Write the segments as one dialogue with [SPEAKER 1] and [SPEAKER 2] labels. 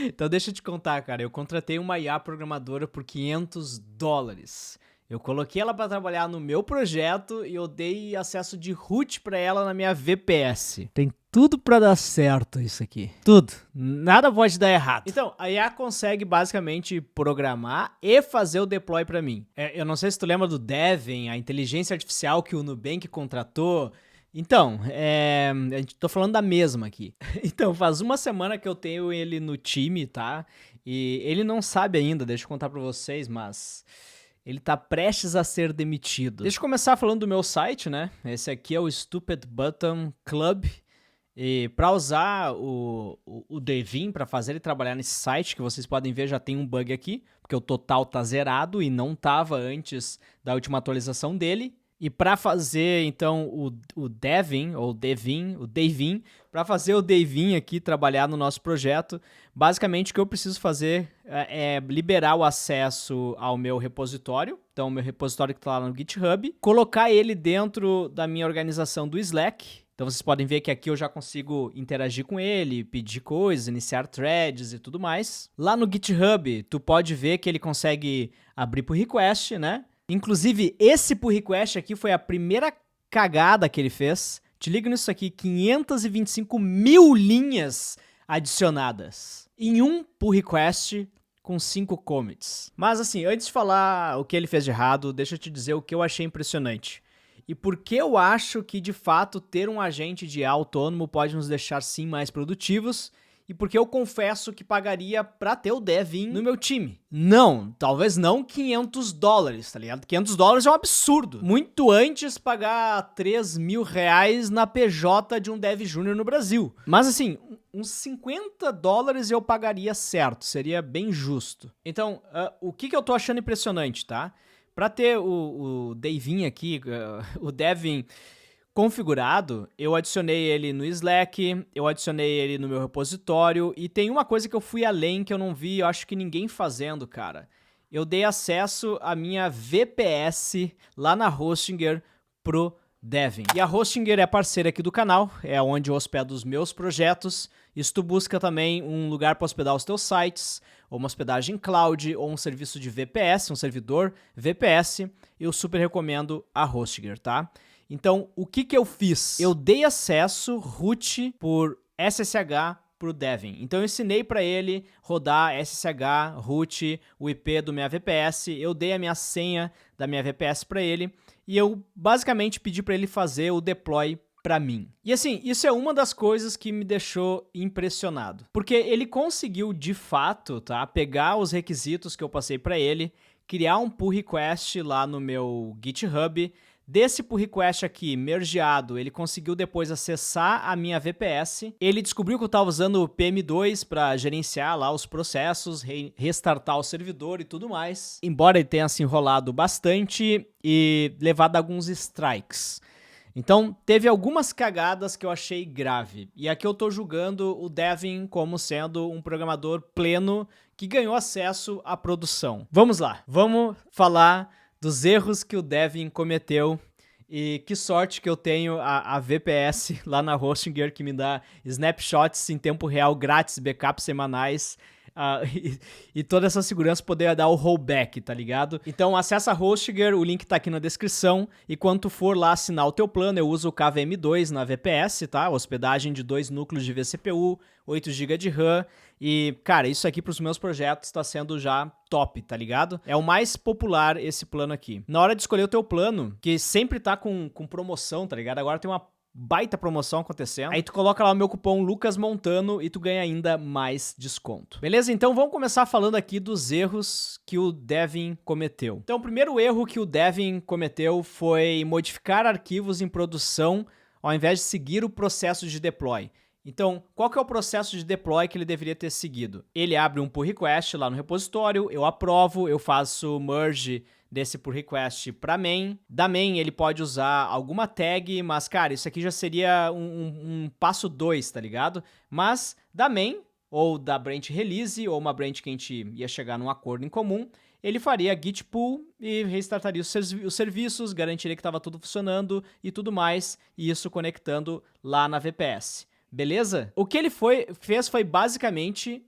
[SPEAKER 1] Então deixa eu te contar, cara. Eu contratei uma IA programadora por $500. Eu coloquei ela para trabalhar no meu projeto e eu dei acesso de root para ela na minha VPS. Tem tudo para dar certo isso aqui. Tudo. Nada pode dar errado. Então, a IA consegue basicamente programar e fazer o deploy para mim. Eu não sei se tu lembra do Devin, a inteligência artificial que o Nubank contratou. Então, a gente tô falando da mesma aqui. Então, faz uma semana que eu tenho ele no time, tá? E ele não sabe ainda, deixa eu contar pra vocês, mas ele tá prestes a ser demitido. Deixa eu começar falando do meu site, né? Esse aqui é o Stupid Button Club. E para usar o Devin, para fazer ele trabalhar nesse site, que vocês podem ver, já tem um bug aqui, porque o total tá zerado e não tava antes da última atualização dele. E para fazer, então, o Devin, para fazer o Devin aqui trabalhar no nosso projeto, basicamente o que eu preciso fazer é liberar o acesso ao meu repositório, então o meu repositório que está lá no GitHub, colocar ele dentro da minha organização do Slack. Então vocês podem ver que aqui eu já consigo interagir com ele, pedir coisas, iniciar threads e tudo mais. Lá no GitHub, tu pode ver que ele consegue abrir por request, né? Inclusive, esse pull request aqui foi a primeira cagada que ele fez. Te liga nisso aqui, 525 mil linhas adicionadas em um pull request com 5 commits. Mas assim, antes de falar o que ele fez de errado, deixa eu te dizer o que eu achei impressionante. E por que eu acho que, de fato, ter um agente de IA autônomo pode nos deixar, sim, mais produtivos. E porque eu confesso que pagaria pra ter o Devin no meu time. Não, talvez não $500, tá ligado? $500 é um absurdo. Muito antes pagar R$3.000 na PJ de um Dev Júnior no Brasil. Mas assim, uns $50 eu pagaria certo, seria bem justo. Então, o que eu tô achando impressionante, tá? Pra ter o Devin aqui, o Devin configurado, eu adicionei ele no Slack, eu adicionei ele no meu repositório, e tem uma coisa que eu fui além que eu não vi, eu acho que ninguém fazendo, cara. Eu dei acesso à minha VPS lá na Hostinger pro Devin. E a Hostinger é parceira aqui do canal, é onde eu hospedo os meus projetos. E se tu busca também um lugar para hospedar os teus sites, ou uma hospedagem cloud, ou um serviço de VPS, um servidor VPS, eu super recomendo a Hostinger, tá? Então, o que eu fiz? Eu dei acesso root por SSH pro Devin. Então, eu ensinei para ele rodar SSH, root, o IP do minha VPS, eu dei a minha senha da minha VPS para ele e eu basicamente pedi para ele fazer o deploy para mim. E assim, isso é uma das coisas que me deixou impressionado, porque ele conseguiu de fato, tá, pegar os requisitos que eu passei para ele, criar um pull request lá no meu GitHub. Desse pull request aqui, mergeado, ele conseguiu depois acessar a minha VPS. Ele descobriu que eu estava usando o PM2 para gerenciar lá os processos, restartar o servidor e tudo mais. Embora ele tenha se enrolado bastante e levado alguns strikes. Então, teve algumas cagadas que eu achei grave. E aqui eu tô julgando o Devin como sendo um programador pleno que ganhou acesso à produção. Vamos lá, vamos falar dos erros que o Devin cometeu, e que sorte que eu tenho a VPS lá na Hostinger, que me dá snapshots em tempo real grátis, backups semanais, e toda essa segurança poder dar o rollback, tá ligado? Então acessa a Hostinger, o link tá aqui na descrição, e quando tu for lá assinar o teu plano, eu uso o KVM2 na VPS, tá? Hospedagem de 2 núcleos de vCPU, 8 GB de RAM, e, cara, isso aqui pros meus projetos tá sendo já top, tá ligado? É o mais popular esse plano aqui. Na hora de escolher o teu plano, que sempre tá com promoção, tá ligado? Agora tem uma baita promoção acontecendo. Aí tu coloca lá o meu cupom LUCASMONTANO e tu ganha ainda mais desconto. Beleza? Então vamos começar falando aqui dos erros que o Devin cometeu. Então o primeiro erro que o Devin cometeu foi modificar arquivos em produção ao invés de seguir o processo de deploy. Então, qual que é o processo de deploy que ele deveria ter seguido? Ele abre um pull request lá no repositório, eu aprovo, eu faço merge desse pull request para main. Da main ele pode usar alguma tag, mas cara, isso aqui já seria um passo 2, tá ligado? Mas da main, ou da branch release, ou uma branch que a gente ia chegar num acordo em comum, ele faria git pull e restartaria os serviços, garantiria que estava tudo funcionando e tudo mais, e isso conectando lá na VPS. Beleza? O que ele fez foi basicamente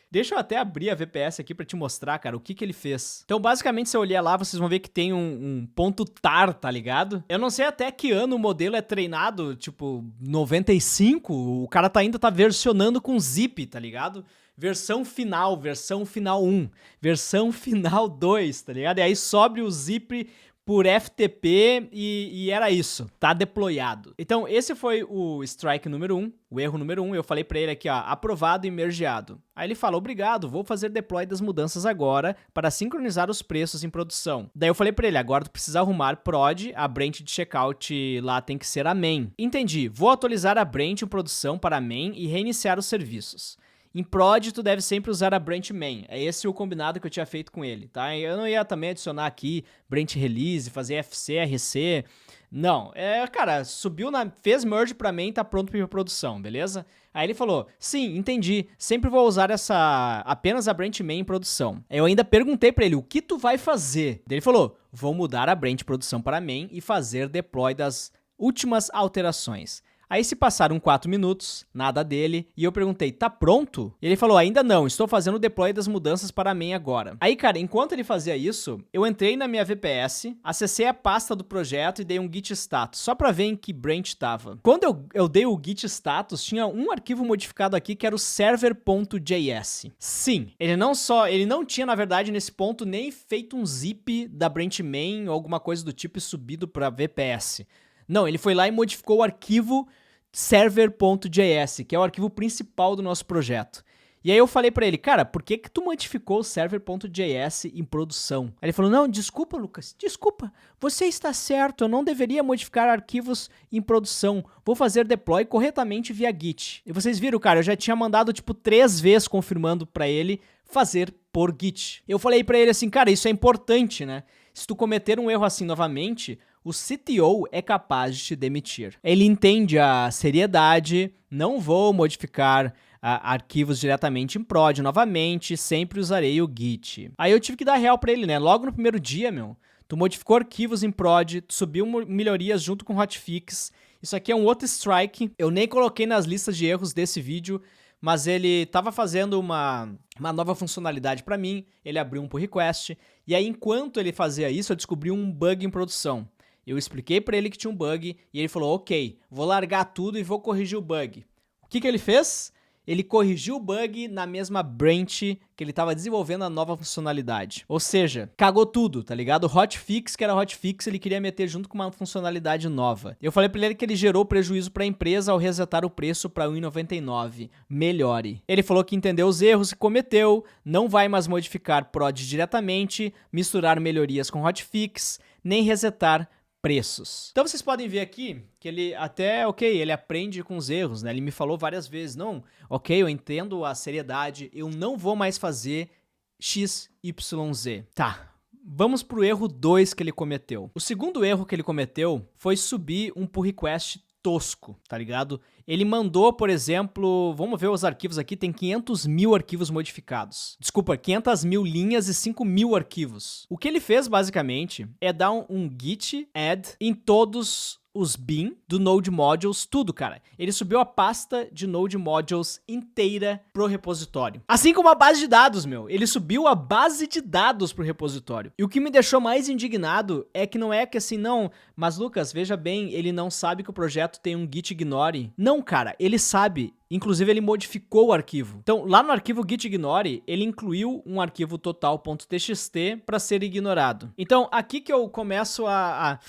[SPEAKER 1] Deixa eu até abrir a VPS aqui pra te mostrar, cara, o que que ele fez. Então, basicamente, se eu olhar lá, vocês vão ver que tem um ponto tar, tá ligado? Eu não sei até que ano o modelo é treinado, tipo, 95, o cara ainda tá versionando com zip, tá ligado? Versão final 1, versão final 2, tá ligado? E aí sobe o zip por FTP e era isso, tá deployado. Então esse foi o strike número 1, o erro número 1, eu falei pra ele aqui, ó, aprovado e mergeado. Aí ele fala, obrigado, vou fazer deploy das mudanças agora para sincronizar os preços em produção. Daí eu falei pra ele, agora tu precisa arrumar prod, a branch de checkout lá tem que ser a main. Entendi, vou atualizar a branch em produção para a main e reiniciar os serviços. Em prod, tu deve sempre usar a branch main. É esse o combinado que eu tinha feito com ele, tá? Eu não ia também adicionar aqui branch release, fazer FC, RC. Não, cara, fez merge pra main, tá pronto pra produção, beleza? Aí ele falou, sim, entendi, sempre vou usar apenas a branch main em produção. Eu ainda perguntei pra ele, o que tu vai fazer? Ele falou, vou mudar a branch produção para main e fazer deploy das últimas alterações. Aí se passaram 4 minutos, nada dele, e eu perguntei, tá pronto? E ele falou, ainda não, estou fazendo o deploy das mudanças para a main agora. Aí, cara, enquanto ele fazia isso, eu entrei na minha VPS, acessei a pasta do projeto e dei um git status, só pra ver em que branch tava. Quando eu dei o git status, tinha um arquivo modificado aqui que era o server.js. Sim, ele não tinha, na verdade, nesse ponto, nem feito um zip da branch main ou alguma coisa do tipo e subido pra VPS. Não, ele foi lá e modificou o arquivo server.js, que é o arquivo principal do nosso projeto. E aí eu falei pra ele, cara, por que tu modificou o server.js em produção? Aí ele falou, não, desculpa, Lucas, desculpa, você está certo, eu não deveria modificar arquivos em produção, vou fazer deploy corretamente via Git. E vocês viram, cara, eu já tinha mandado tipo 3 vezes confirmando pra ele fazer por Git. Eu falei pra ele assim, cara, isso é importante, né? Se tu cometer um erro assim novamente, o CTO é capaz de te demitir. Ele entende a seriedade, não vou modificar arquivos diretamente em prod novamente, sempre usarei o Git. Aí eu tive que dar real pra ele, né? Logo no primeiro dia, tu modificou arquivos em prod, tu subiu melhorias junto com hotfix. Isso aqui é um outro strike, eu nem coloquei nas listas de erros desse vídeo, mas ele estava fazendo uma nova funcionalidade para mim, ele abriu um pull request, e aí enquanto ele fazia isso, eu descobri um bug em produção. Eu expliquei para ele que tinha um bug, e ele falou, ok, vou largar tudo e vou corrigir o bug. O que ele fez? Ele corrigiu o bug na mesma branch que ele estava desenvolvendo a nova funcionalidade. Ou seja, cagou tudo, tá ligado? O hotfix, que era hotfix, ele queria meter junto com uma funcionalidade nova. Eu falei pra ele que ele gerou prejuízo pra empresa ao resetar o preço pra R$1,99. Melhore. Ele falou que entendeu os erros que cometeu, não vai mais modificar prod diretamente, misturar melhorias com hotfix, nem resetar preços. Então vocês podem ver aqui que ele até, ele aprende com os erros, né? Ele me falou várias vezes, não, eu entendo a seriedade, eu não vou mais fazer XYZ. Tá, vamos pro erro 2 que ele cometeu. O segundo erro que ele cometeu foi subir um pull request tosco, tá ligado? Ele mandou, por exemplo, vamos ver os arquivos aqui, tem 500 mil arquivos modificados. Desculpa, 500 mil linhas e 5 mil arquivos. O que ele fez, basicamente, é dar um git add em todos os bin do Node Modules, tudo, cara. Ele subiu a pasta de Node Modules inteira pro repositório. Assim como a base de dados, ele subiu a base de dados pro repositório. E o que me deixou mais indignado é que não é que assim, não, mas Lucas, veja bem, ele não sabe que o projeto tem um git ignore. Não, cara, ele sabe. Inclusive, ele modificou o arquivo. Então, lá no arquivo git ignore, ele incluiu um arquivo total.txt para ser ignorado. Então, aqui que eu começo a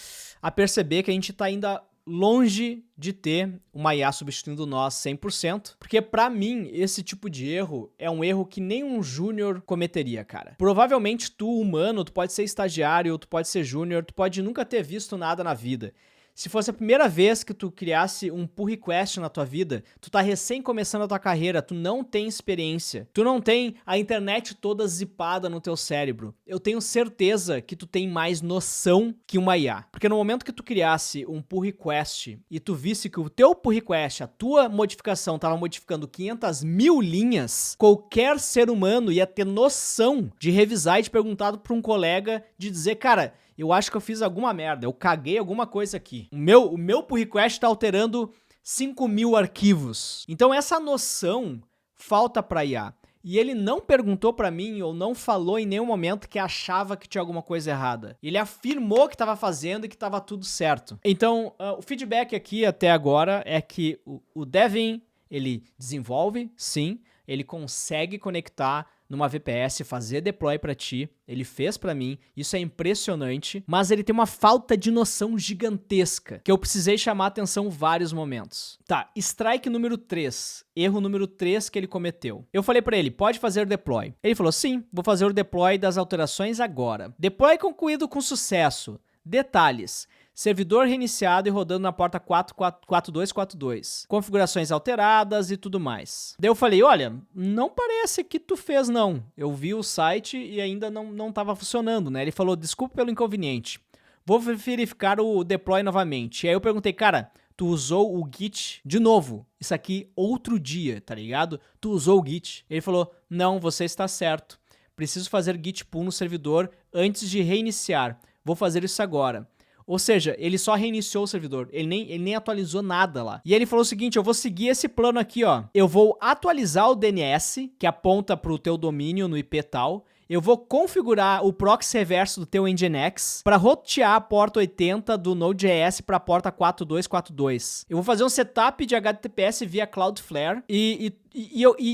[SPEAKER 1] perceber que a gente está ainda longe de ter uma IA substituindo nós 100%, porque pra mim, esse tipo de erro é um erro que nenhum júnior cometeria, cara. Provavelmente tu, humano, tu pode ser estagiário, tu pode ser júnior, tu pode nunca ter visto nada na vida. Se fosse a primeira vez que tu criasse um pull request na tua vida, tu tá recém começando a tua carreira, tu não tem experiência, tu não tem a internet toda zipada no teu cérebro, eu tenho certeza que tu tem mais noção que uma IA. Porque no momento que tu criasse um pull request e tu visse que o teu pull request, a tua modificação tava modificando 500 mil linhas, qualquer ser humano ia ter noção de revisar e te perguntar pra um colega, de dizer, cara, eu acho que eu fiz alguma merda, eu caguei alguma coisa aqui. O meu pull request tá alterando 5 mil arquivos. Então essa noção falta pra IA. E ele não perguntou pra mim ou não falou em nenhum momento que achava que tinha alguma coisa errada. Ele afirmou que estava fazendo e que estava tudo certo. Então, o feedback aqui até agora é que o Devin, ele desenvolve, sim, ele consegue conectar numa VPS, fazer deploy pra ti, ele fez pra mim, isso é impressionante, mas ele tem uma falta de noção gigantesca, que eu precisei chamar a atenção vários momentos. Tá, strike número 3, erro número 3 que ele cometeu. Eu falei pra ele, pode fazer o deploy. Ele falou, sim, vou fazer o deploy das alterações agora. Deploy concluído com sucesso. Detalhes. Servidor reiniciado e rodando na porta 4242. Configurações alteradas e tudo mais. Daí eu falei, olha, não parece que tu fez não. Eu vi o site e ainda não estava funcionando, né? Ele falou, desculpa pelo inconveniente. Vou verificar o deploy novamente. E aí eu perguntei, cara, tu usou o Git de novo? Isso aqui outro dia, tá ligado? Tu usou o Git? Ele falou, não, você está certo. Preciso fazer Git pull no servidor antes de reiniciar. Vou fazer isso agora. Ou seja, ele só reiniciou o servidor, ele nem atualizou nada lá. E ele falou o seguinte, eu vou seguir esse plano aqui, ó. Eu vou atualizar o DNS, que aponta pro teu domínio no IP tal. Eu vou configurar o proxy reverso do teu Nginx para rotear a porta 80 do Node.js para a porta 4242. Eu vou fazer um setup de HTTPS via Cloudflare. E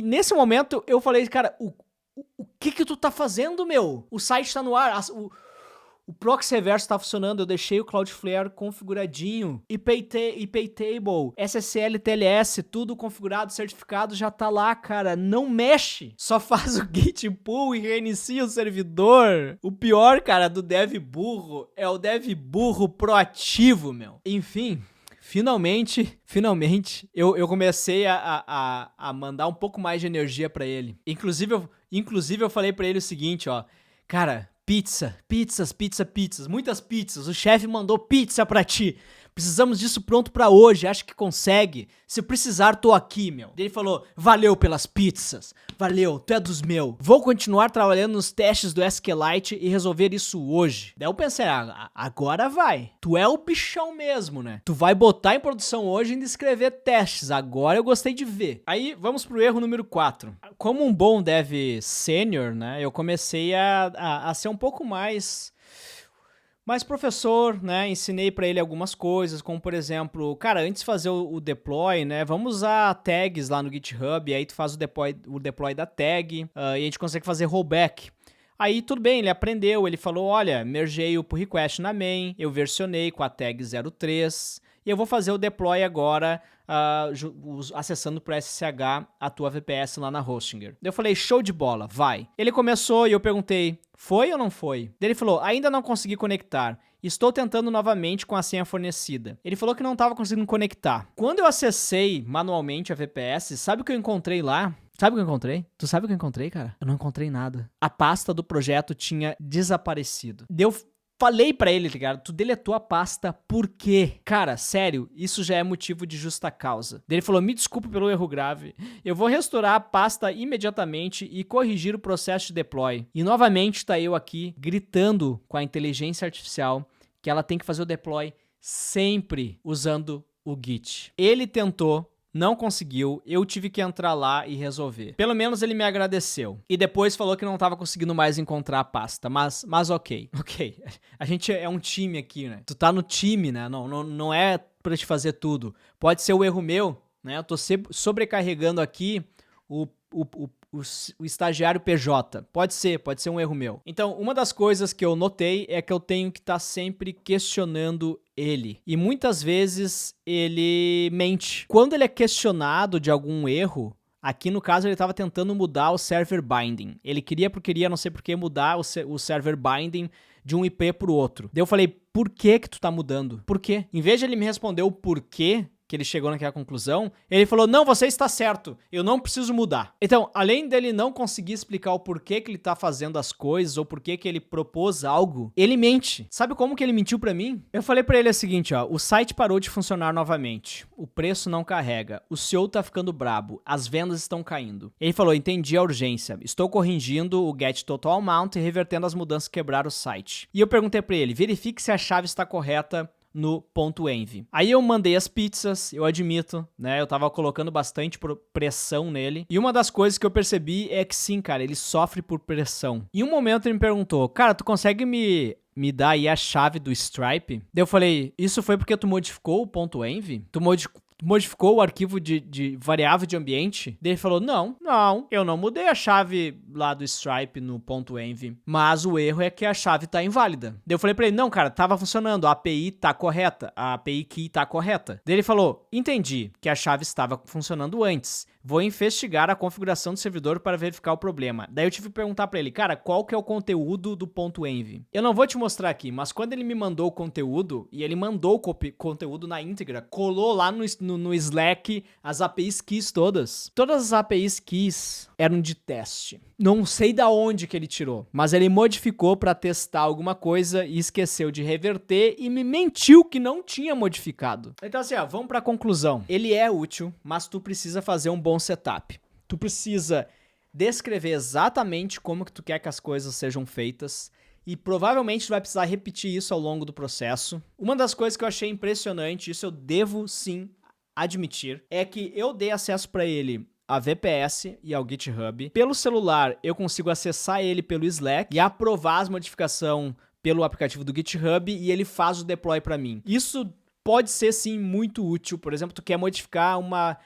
[SPEAKER 1] nesse momento eu falei, cara, o que tu tá fazendo, meu? O site tá no ar, o proxy reverso está funcionando, eu deixei o Cloudflare configuradinho, IP table, SSL, TLS, tudo configurado, certificado, já tá lá, cara, não mexe, só faz o git pull e reinicia o servidor. O pior, cara, do dev burro é o dev burro proativo, meu. Enfim, finalmente, eu comecei a mandar um pouco mais de energia pra ele. Inclusive eu falei pra ele o seguinte, ó, cara, pizzas, muitas pizzas. O chefe mandou pizza pra ti. Precisamos disso pronto pra hoje, acho que consegue. Se precisar, tô aqui, meu. Ele falou, valeu pelas pizzas. Valeu, tu é dos meus. Vou continuar trabalhando nos testes do SQLite e resolver isso hoje. Daí eu pensei, agora vai. Tu é o bichão mesmo, né? Tu vai botar em produção hoje e ainda escrever testes. Agora eu gostei de ver. Aí, vamos pro erro número 4. Como um bom dev sênior, né? Eu comecei a ser um pouco mais professor, né, ensinei pra ele algumas coisas, como por exemplo, cara, antes de fazer o deploy, né, vamos usar tags lá no GitHub, e aí tu faz o deploy da tag, e a gente consegue fazer rollback. Aí tudo bem, ele aprendeu, ele falou, olha, mergei o pull request na main, eu versionei com a tag 03, e eu vou fazer o deploy agora, acessando pro SSH a tua VPS lá na Hostinger. Eu falei, show de bola, vai. Ele começou e eu perguntei, foi ou não foi? Ele falou, ainda não consegui conectar. Estou tentando novamente com a senha fornecida. Ele falou que não estava conseguindo conectar. Quando eu acessei manualmente a VPS, sabe o que eu encontrei lá? Sabe o que eu encontrei? Tu sabe o que eu encontrei, cara? Eu não encontrei nada. A pasta do projeto tinha desaparecido. Falei pra ele, ligado? Tu deletou a pasta por quê? Cara, sério, isso já é motivo de justa causa. Ele falou, me desculpe pelo erro grave. Eu vou restaurar a pasta imediatamente e corrigir o processo de deploy. E novamente tá eu aqui gritando com a inteligência artificial que ela tem que fazer o deploy sempre usando o Git. Ele tentou, não conseguiu, eu tive que entrar lá e resolver. Pelo menos ele me agradeceu. E depois falou que não estava conseguindo mais encontrar a pasta, mas ok. A gente é um time aqui, né? Tu tá no time, né? Não é pra te fazer tudo. Pode ser o erro meu, né? Eu tô sobrecarregando aqui o estagiário PJ. Pode ser um erro meu. Então, uma das coisas que eu notei é que eu tenho que estar sempre questionando ele. E muitas vezes ele mente. Quando ele é questionado de algum erro, aqui no caso ele estava tentando mudar o server binding. Ele queria, não sei por que, mudar o server binding de um IP para o outro. Daí eu falei, por que tu tá mudando? Por quê? Em vez de ele me responder o porquê que ele chegou naquela conclusão, ele falou, não, você está certo, eu não preciso mudar. Então, além dele não conseguir explicar o porquê que ele tá fazendo as coisas, ou porquê que ele propôs algo, ele mente. Sabe como que ele mentiu pra mim? Eu falei pra ele o seguinte, ó, o site parou de funcionar novamente, o preço não carrega, o CEO tá ficando brabo, as vendas estão caindo. Ele falou, entendi a urgência, estou corrigindo o get total amount e revertendo as mudanças que quebraram o site. E eu perguntei pra ele, verifique se a chave está correta, no .env. Aí eu mandei as pizzas, eu admito, né? Eu tava colocando bastante pressão nele. E uma das coisas que eu percebi é que sim, cara, ele sofre por pressão. Em um momento ele me perguntou, cara, tu consegue me dá aí a chave do Stripe? Daí eu falei, isso foi porque tu modificou o .env? Tu modificou o arquivo de variável de ambiente? Daí ele falou, não, eu não mudei a chave lá do Stripe no .env, mas o erro é que a chave tá inválida. Daí eu falei pra ele, não, cara, tava funcionando, a API tá correta, a API key tá correta. Daí ele falou, entendi que a chave estava funcionando antes. Vou investigar a configuração do servidor para verificar o problema. Daí eu tive que perguntar pra ele, cara, qual que é o conteúdo do .env? Eu não vou te mostrar aqui, mas quando ele me mandou o conteúdo, e ele mandou o conteúdo na íntegra, colou lá no Slack as APIs keys todas. Todas as APIs keys eram de teste. Não sei da onde que ele tirou, mas ele modificou para testar alguma coisa e esqueceu de reverter e me mentiu que não tinha modificado. Então assim, ó, vamos para a conclusão. Ele é útil, mas tu precisa fazer um bom setup. Tu precisa descrever exatamente como que tu quer que as coisas sejam feitas e provavelmente tu vai precisar repetir isso ao longo do processo. Uma das coisas que eu achei impressionante, isso eu devo sim admitir, é que eu dei acesso para ele a VPS e ao GitHub. Pelo celular, eu consigo acessar ele pelo Slack e aprovar as modificações pelo aplicativo do GitHub e ele faz o deploy para mim. Isso pode ser, sim, muito útil. Por exemplo, tu quer modificar uma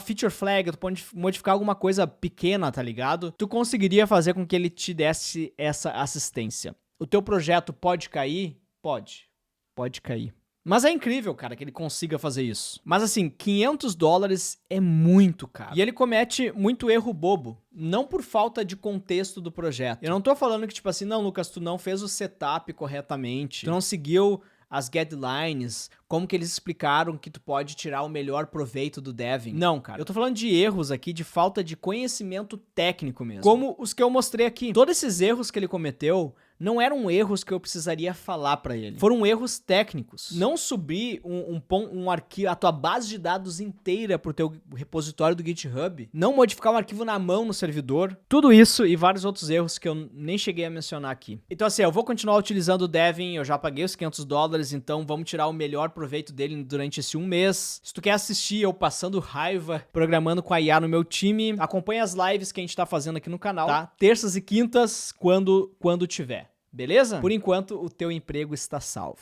[SPEAKER 1] feature flag, tu pode modificar alguma coisa pequena, tá ligado? Tu conseguiria fazer com que ele te desse essa assistência. O teu projeto pode cair? Pode cair. Mas é incrível, cara, que ele consiga fazer isso. Mas assim, $500 é muito caro. E ele comete muito erro bobo. Não por falta de contexto do projeto. Eu não tô falando que, tipo assim, não, Lucas, tu não fez o setup corretamente. Tu não seguiu as guidelines, como que eles explicaram que tu pode tirar o melhor proveito do deving. Não, cara. Eu tô falando de erros aqui, de falta de conhecimento técnico mesmo. Como os que eu mostrei aqui. Todos esses erros que ele cometeu não eram erros que eu precisaria falar pra ele. Foram erros técnicos. Não subir um arquivo, a tua base de dados inteira pro teu repositório do GitHub. Não modificar um arquivo na mão no servidor. Tudo isso e vários outros erros que eu nem cheguei a mencionar aqui. Então assim, eu vou continuar utilizando o Devin, eu já paguei os $500, então vamos tirar o melhor proveito dele durante esse um mês. Se tu quer assistir eu passando raiva, programando com a IA no meu time, acompanha as lives que a gente tá fazendo aqui no canal, tá? Terças e quintas, quando tiver. Beleza? Por enquanto, o teu emprego está salvo.